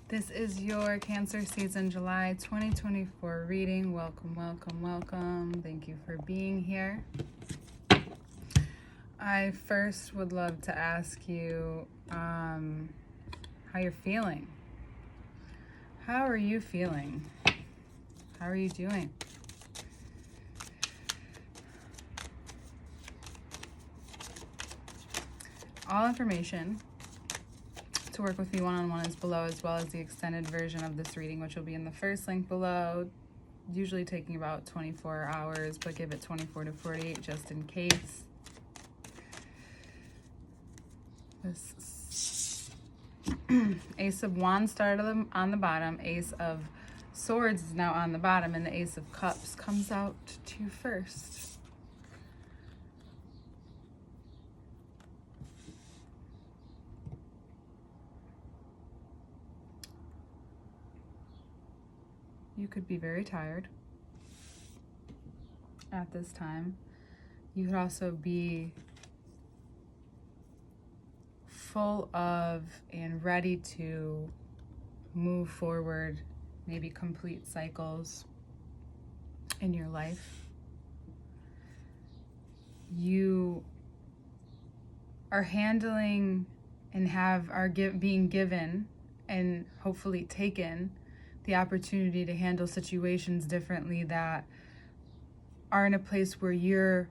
This is your Cancer season, July 2024 reading. Welcome, welcome, welcome. Thank you for being here. I first would love to ask you how you're feeling. How are you feeling? How are you doing? All information to work with me one-on-one is below, as well as the extended version of this reading, which will be in the first link below, usually taking about 24 hours, but give it 24 to 48 just in case. This Ace of Wands started on the bottom, Ace of Swords is now on the bottom, and the Ace of Cups comes out to first. You could be very tired at this time. You could also be full of and ready to move forward, maybe complete cycles in your life. You are handling and being given and hopefully taken the opportunity to handle situations differently that are in a place where you're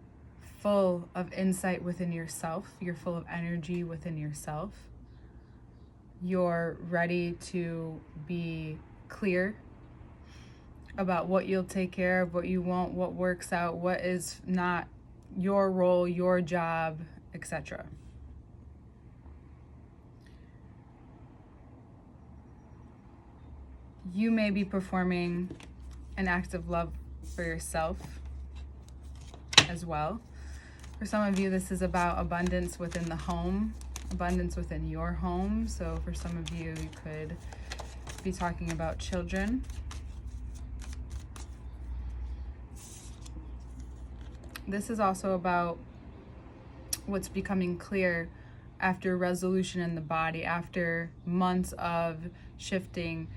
full of insight within yourself, you're full of energy within yourself, you're ready to be clear about what you'll take care of, what you won't, what works out, what is not your role, your job, etc. You may be performing an act of love for yourself as well. For some of you, this is about abundance within the home, abundance within your home. So for some of you, you could be talking about children. This is also about what's becoming clear after resolution in the body, after months of shifting.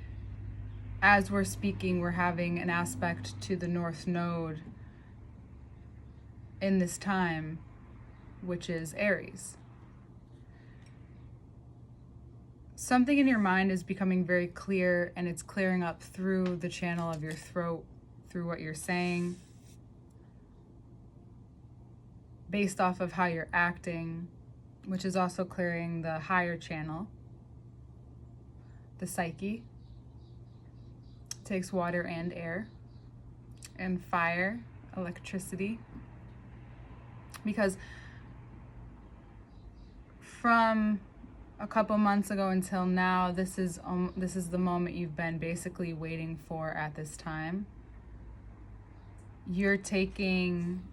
As we're speaking, we're having an aspect to the North Node in this time, which is Aries. Something in your mind is becoming very clear, and it's clearing up through the channel of your throat, through what you're saying, based off of how you're acting, which is also clearing the higher channel, the psyche. Takes water and air and fire, electricity, because from a couple months ago until now, this is the moment you've been basically waiting for at this time. You're taking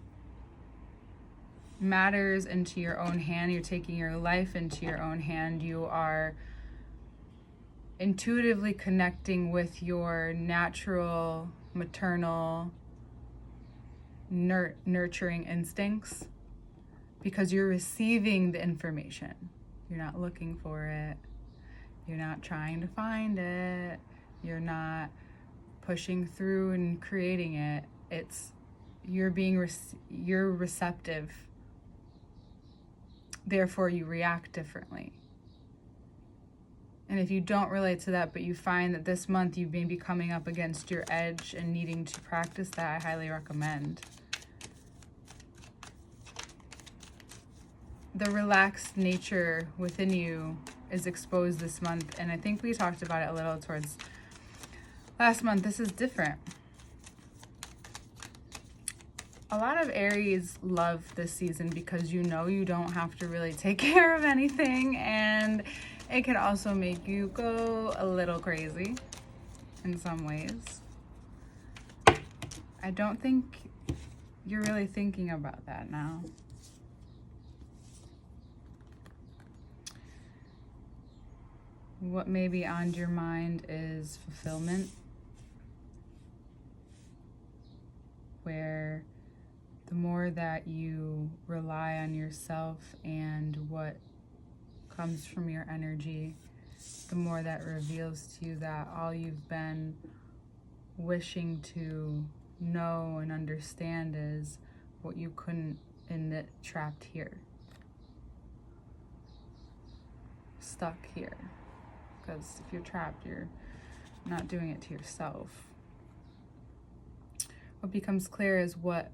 matters into your own hand. You're taking your life into your own hand. You are intuitively connecting with your natural, maternal, nurturing instincts, because you're receiving the information. You're not looking for it. You're not trying to find it. You're not pushing through and creating it. It's you're receptive. Therefore, you react differently. And if you don't relate to that, but you find that this month you may be coming up against your edge and needing to practice that, I highly recommend. The relaxed nature within you is exposed this month, and I think we talked about it a little towards last month. This is different. A lot of Aries love this season because you know you don't have to really take care of anything, and it can also make you go a little crazy in some ways. I don't think you're really thinking about that now. What may be on your mind is fulfillment, where the more that you rely on yourself and what comes from your energy, the more that reveals to you that all you've been wishing to know and understand is what you couldn't, and it trapped here, stuck here. Because if you're trapped, you're not doing it to yourself. What becomes clear is what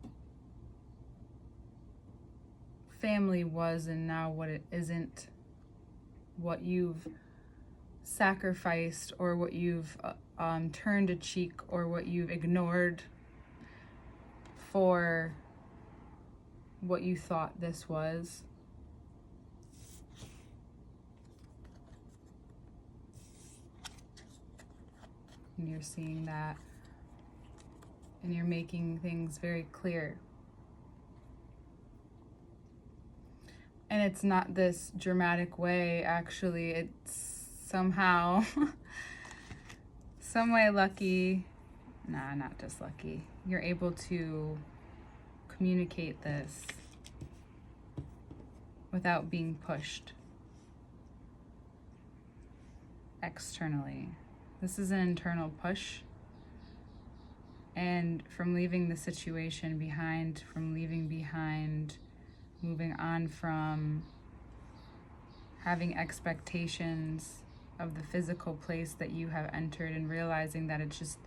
family was and now what it isn't, what you've sacrificed or what you've turned a cheek or what you've ignored for what you thought this was. And you're seeing that, and you're making things very clear. And it's not this dramatic way, actually. It's somehow, some way lucky. Nah, not just lucky. You're able to communicate this without being pushed externally. This is an internal push. And from leaving the situation behind, moving on from having expectations of the physical place that you have entered and realizing that it's just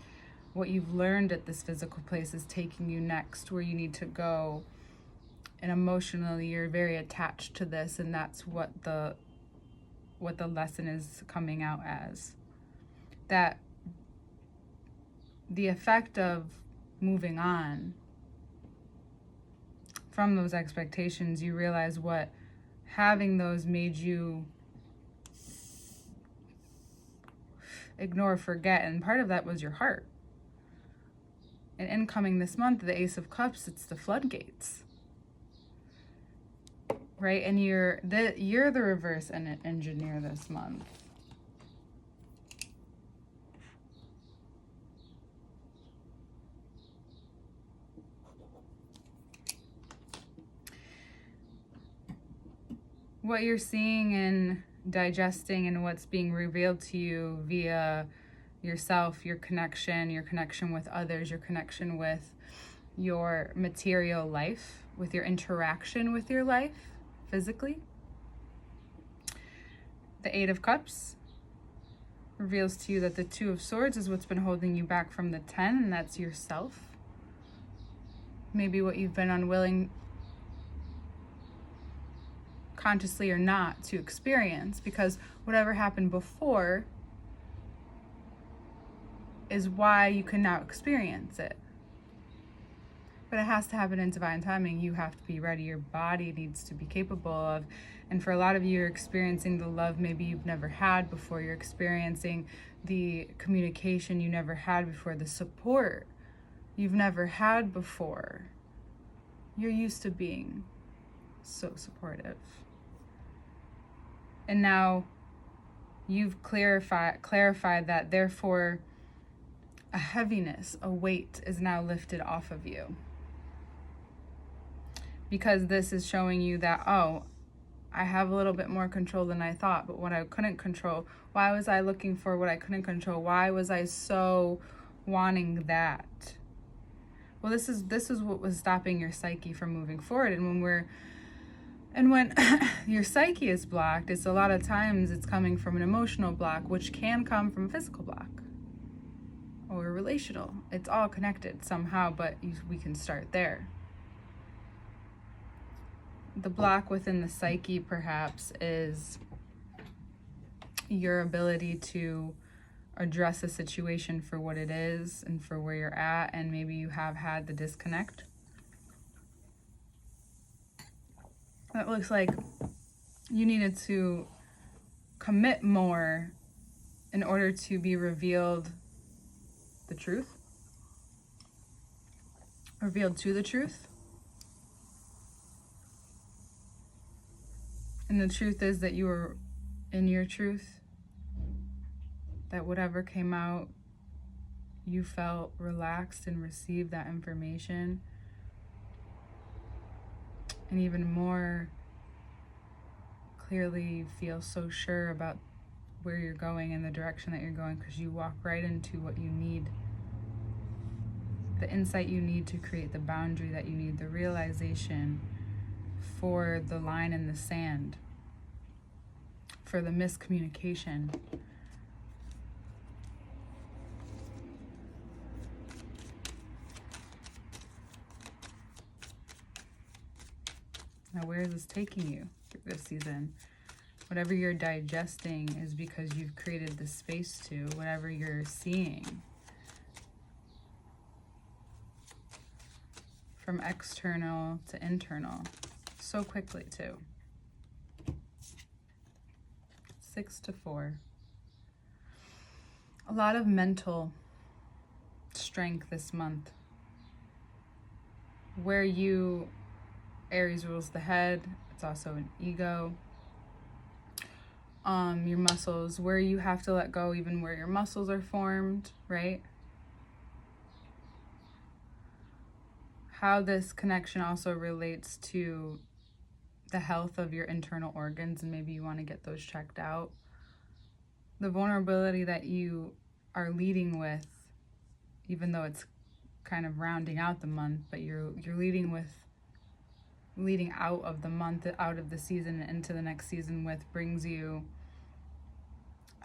what you've learned at this physical place is taking you next where you need to go. And emotionally, you're very attached to this, and that's what the lesson is coming out as. That the effect of moving on from those expectations, you realize what having those made you ignore, forget, and part of that was your heart. And incoming this month, the Ace of Cups, it's the floodgates, right? And you're the reverse engineer this month. What you're seeing and digesting and what's being revealed to you via yourself, your connection with others, your connection with your material life, with your interaction with your life physically. The Eight of Cups reveals to you that the Two of Swords is what's been holding you back from the 10, and that's yourself. Maybe what you've been unwilling, consciously or not, to experience, because whatever happened before is why you can now experience it. But it has to happen in divine timing. You have to be ready. Your body needs to be capable of. And for a lot of you, you're experiencing the love maybe you've never had before. You're experiencing the communication you never had before, the support you've never had before. You're used to being so supportive. And now you've clarified that, therefore, a heaviness, a weight is now lifted off of you. Because this is showing you that, oh, I have a little bit more control than I thought, but what I couldn't control, why was I looking for what I couldn't control? Why was I so wanting that? Well, this is what was stopping your psyche from moving forward. And when your psyche is blocked, it's a lot of times it's coming from an emotional block, which can come from a physical block or relational. It's all connected somehow, but we can start there. The block within the psyche, perhaps, is your ability to address a situation for what it is and for where you're at, and maybe you have had the disconnect. It looks like you needed to commit more in order to be revealed to the truth. And the truth is that you were in your truth, that whatever came out, you felt relaxed and received that information. And even more clearly, you feel so sure about where you're going and the direction that you're going, because you walk right into what you need, the insight you need to create the boundary that you need, the realization for the line in the sand, for the miscommunication. Now, where is this taking you this season? Whatever you're digesting is because you've created the space to. Whatever you're seeing, from external to internal, so quickly too. 6 to 4. A lot of mental strength this month, where you, Aries rules the head. It's also an ego. Your muscles, where you have to let go, even where your muscles are formed, right? How this connection also relates to the health of your internal organs, and maybe you want to get those checked out. The vulnerability that you are leading with, even though it's kind of rounding out the month, but you're leading out of the month, out of the season into the next season with,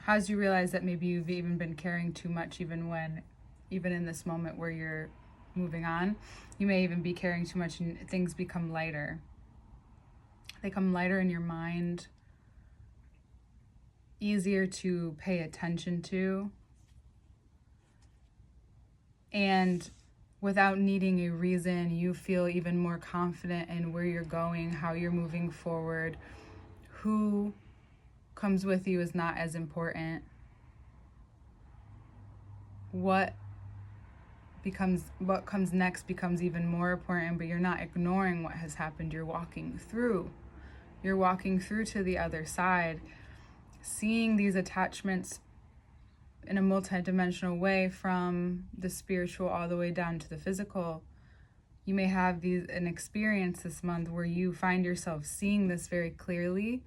has you realize that maybe you've even been carrying too much, even in this moment where you're moving on, you may even be carrying too much and things become lighter. They come lighter in your mind, easier to pay attention to, and without needing a reason, you feel even more confident in where you're going, how you're moving forward. Who comes with you is not as important. What comes next becomes even more important, but you're not ignoring what has happened. You're walking through to the other side, seeing these attachments in a multidimensional way, from the spiritual all the way down to the physical. You may have an experience this month where you find yourself seeing this very clearly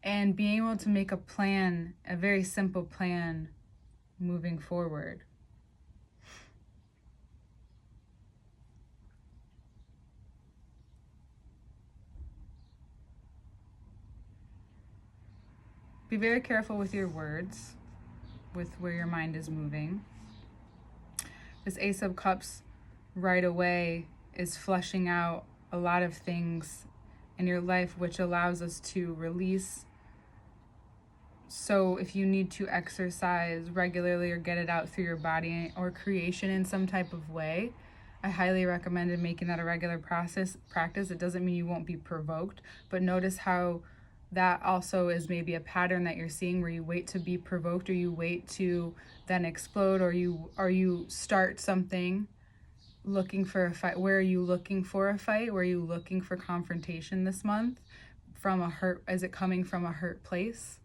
and being able to make a plan, a very simple plan moving forward. Be very careful with your words, with where your mind is moving. This Ace of Cups right away is flushing out a lot of things in your life, which allows us to release. So if you need to exercise regularly or get it out through your body or creation in some type of way, I highly recommend making that a regular practice. It doesn't mean you won't be provoked, but notice how that also is maybe a pattern that you're seeing, where you wait to be provoked, or you wait to then explode, or you start something looking for a fight. Where are you looking for a fight? Where are you looking for confrontation this month? From a hurt, is it coming from a hurt place?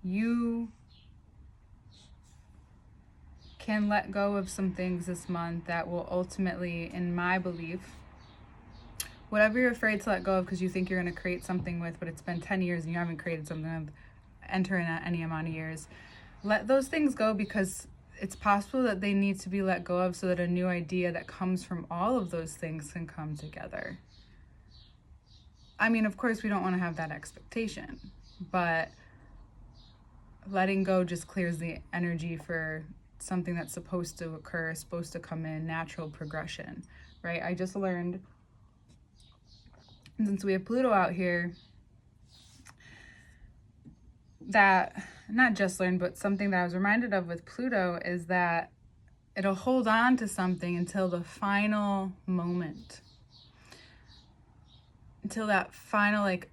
You can let go of some things this month that will ultimately, in my belief, whatever you're afraid to let go of because you think you're going to create something with, but it's been 10 years and you haven't created something with, enter in any amount of years, let those things go, because it's possible that they need to be let go of so that a new idea that comes from all of those things can come together. I mean, of course, we don't want to have that expectation, but letting go just clears the energy for something that's supposed to occur, supposed to come in, natural progression, right? I just learned, since we have Pluto out here, that, not just learned, but something that I was reminded of with Pluto is that it'll hold on to something until the final moment, until that final, like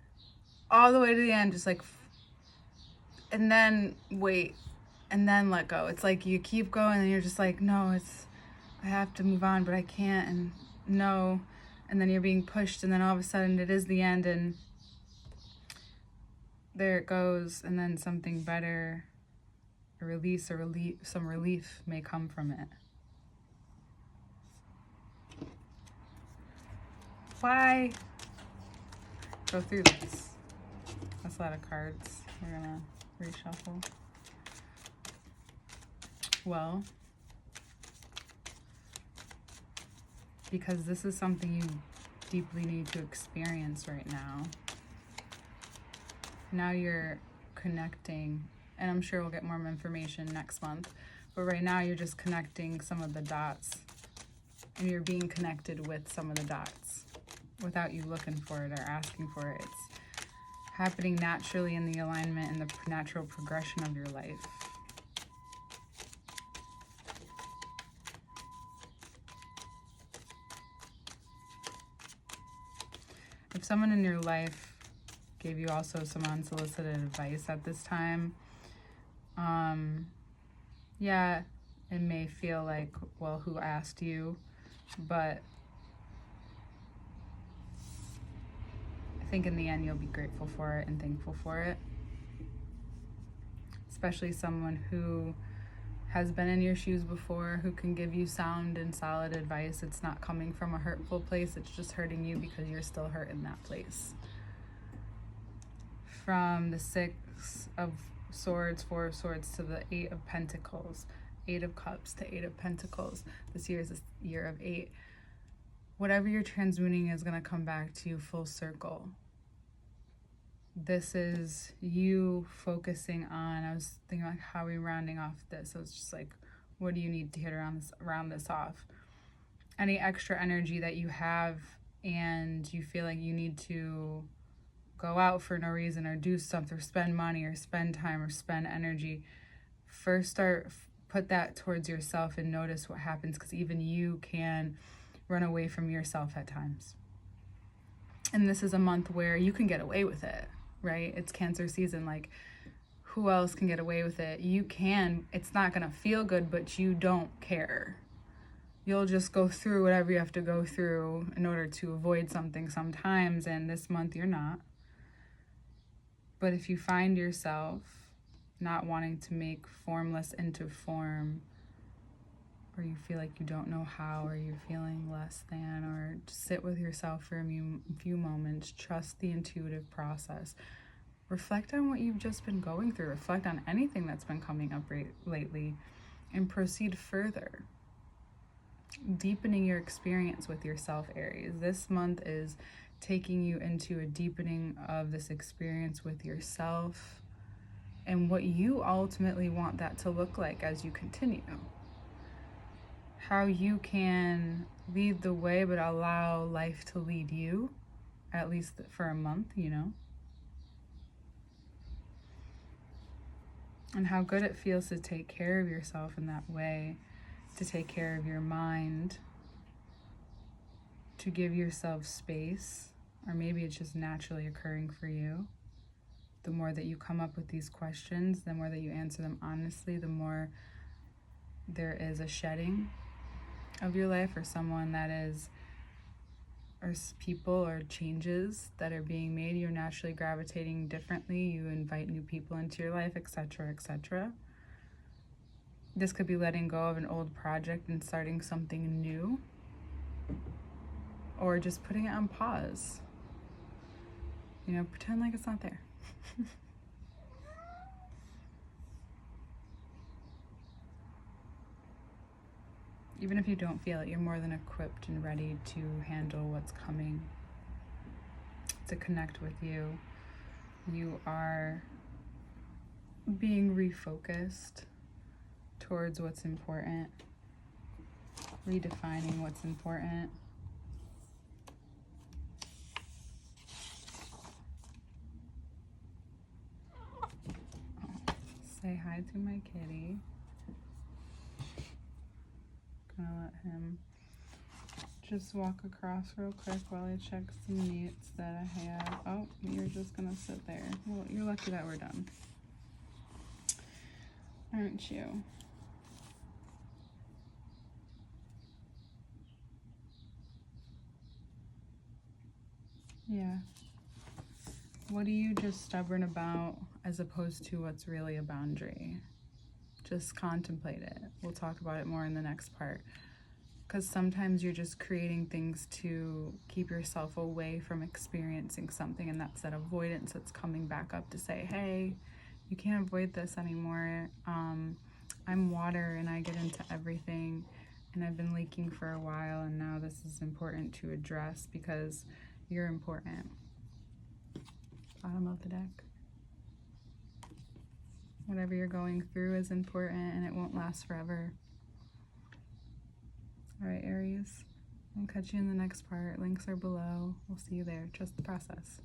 all the way to the end, just like, and then wait, and then let go. It's like you keep going and you're just like, no, I have to move on, but I can't, and no, and then you're being pushed, and then all of a sudden it is the end, and there it goes, and then something better, some relief may come from it. why go through this? That's a lot of cards. We're gonna reshuffle. Well, because this is something you deeply need to experience right now. Now you're connecting, and I'm sure we'll get more information next month, but right now you're just connecting some of the dots, and you're being connected with some of the dots without you looking for it or asking for it. It's happening naturally in the alignment and the natural progression of your life. If someone in your life gave you also some unsolicited advice at this time, yeah, it may feel like, well, who asked you? But I think in the end you'll be grateful for it and thankful for it. Especially someone who has been in your shoes before, who can give you sound and solid advice. It's not coming from a hurtful place, it's just hurting you because you're still hurt in that place. From the 6 of Swords, 4 of Swords to the 8 of Pentacles, 8 of Cups to 8 of Pentacles. This year is a year of 8. Whatever you're transmuting is going to come back to you full circle. This is you focusing on, I was thinking like, how are we rounding off this? So it's just like, what do you need to hit round this off? Any extra energy that you have and you feel like you need to go out for no reason or do something or spend money or spend time or spend energy, first put that towards yourself and notice what happens, because even you can run away from yourself at times. And this is a month where you can get away with it, right? It's Cancer season. Like, who else can get away with it? You can. It's not going to feel good, but you don't care. You'll just go through whatever you have to go through in order to avoid something sometimes, and this month you're not. But if you find yourself not wanting to make formless into form, or you feel like you don't know how, or you're feeling less than, or just sit with yourself for a few moments, trust the intuitive process. Reflect on what you've just been going through. Reflect on anything that's been coming up lately, and proceed further. Deepening your experience with yourself, Aries. This month is taking you into a deepening of this experience with yourself and what you ultimately want that to look like as you continue. How you can lead the way, but allow life to lead you, at least for a month, you know. And how good it feels to take care of yourself in that way, to take care of your mind, to give yourself space, or maybe it's just naturally occurring for you. The more that you come up with these questions, the more that you answer them honestly, the more there is a shedding of your life, or someone that is, or people or changes that are being made. You're naturally gravitating differently. You invite new people into your life, etc., etc. This could be letting go of an old project and starting something new, or just putting it on pause. You know, pretend like it's not there. Even if you don't feel it, you're more than equipped and ready to handle what's coming, to connect with you. You are being refocused towards what's important, redefining what's important. Say hi to my kitty. Gonna let him just walk across real quick while I check some needs that I have. Oh, you're just gonna sit there. Well, you're lucky that we're done, aren't you? Yeah. What are you just stubborn about as opposed to what's really a boundary? Just contemplate it. We'll talk about it more in the next part. because sometimes you're just creating things to keep yourself away from experiencing something, and that's that avoidance that's coming back up to say, hey, you can't avoid this anymore. I'm water and I get into everything, and I've been leaking for a while, and now this is important to address because you're important. Bottom of the deck. Whatever you're going through is important and it won't last forever. All right, Aries, I'll catch you in the next part. Links are below. We'll see you there. Trust the process.